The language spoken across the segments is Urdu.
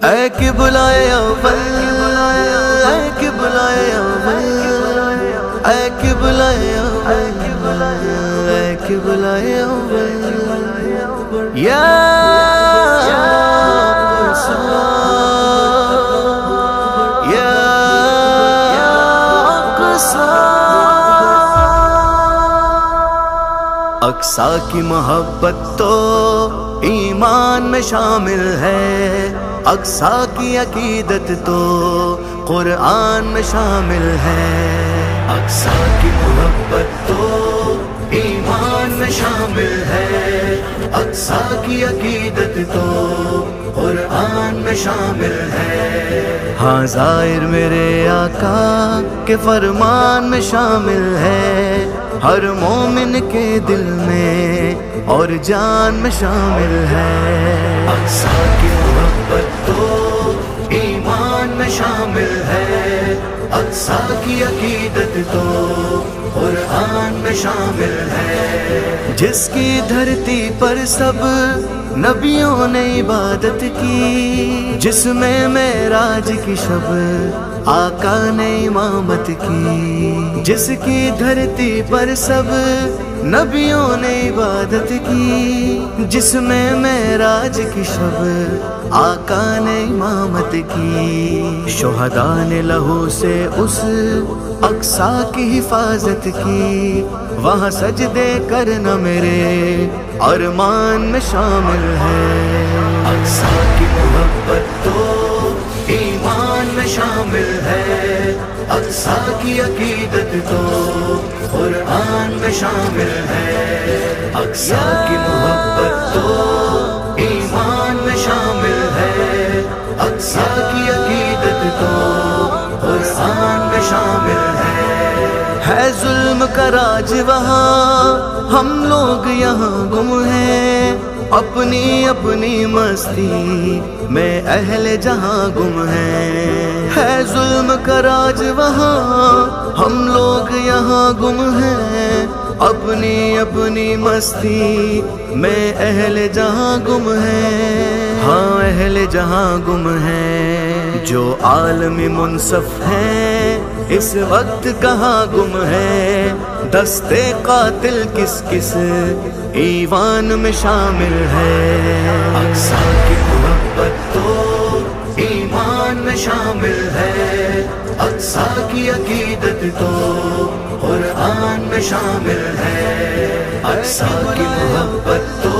اے قبلۂ اول، اے قبلۂ اول، اے قبلۂ اول، اے قبلۂ اول، یا اقصیٰ کی محبت تو ایمان میں شامل ہے، اقصیٰ کی عقیدت تو قرآن میں شامل ہے، اقصیٰ کی محبت تو ایمان میں شامل ہے، اقصیٰ کی عقیدت تو قرآن میں شامل ہے، ہاں ظاہر میرے آقا کے فرمان میں شامل ہے، ہر مومن کے دل میں اور جان میں شامل ہے، اقصیٰ کی محبت تو ایمان میں شامل ہے، اقصیٰ کی عقیدت تو قرآن میں شامل ہے، جس کی دھرتی پر سب نبیوں نے عبادت کی، جس میں معراج کی شب آقا نے امامت کی، جس کی دھرتی پر سب نبیوں نے عبادت کی، جس میں معراج کی شب آقا نے امامت کی، شہداء نے لہو سے اس اقصیٰ کی حفاظت کی، وہاں سجدے کرنا میرے ارمان میں شامل ہے، اقصیٰ کی محبت تو ایمان میں شامل ہے، اقصیٰ کی عقیدت تو قرآن میں شامل ہے، اقصیٰ کی محبت تو ایمان میں شامل ہے، اقصیٰ کی عقیدت تو قرآن میں شامل ہے ظلم کا راج وہاں، ہم لوگ یہاں گم ہیں، اپنی اپنی مستی میں اہل جہاں گم ہیں، ہے ظلم کا راج وہاں، ہم لوگ یہاں گم ہیں، اپنی اپنی مستی میں اہل جہاں گم ہیں، ہاں اہل جہاں گم ہیں، جو عالم منصف ہیں اس وقت کہاں گم ہے، دستے قاتل کس کس ایوان میں شامل ہے، اقصیٰ کی محبت تو ایمان میں شامل ہے، اقصیٰ کی عقیدت تو قرآن میں شامل ہے، اقصیٰ کی محبت تو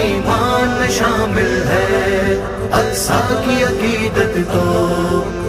ایمان میں شامل ہے، اقصیٰ کی عقیدت تو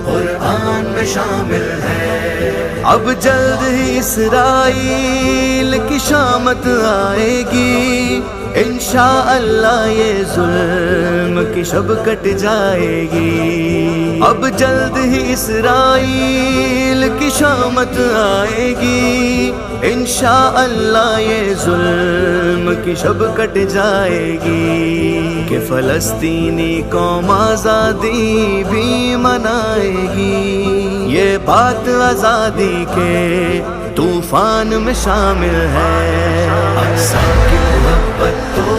قرآن میں شامل ہے، اب جلد ہی اسرائیل کی شامت آئے گی، انشاءاللہ یہ ظلم کی شب کٹ جائے گی، اب جلد ہی اسرائیل کی شامت آئے گی، انشاءاللہ یہ ظلم کی شب کٹ جائے گی، کہ فلسطینی قوم آزادی بھی منائے گی، یہ بات آزادی کے طوفان میں شامل ہے، اقصیٰ کی محبت تو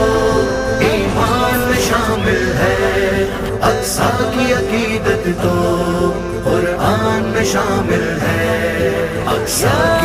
ایمان میں شامل ہے، اقصیٰ کی عقیدت تو قرآن میں شامل ہے، اقصیٰ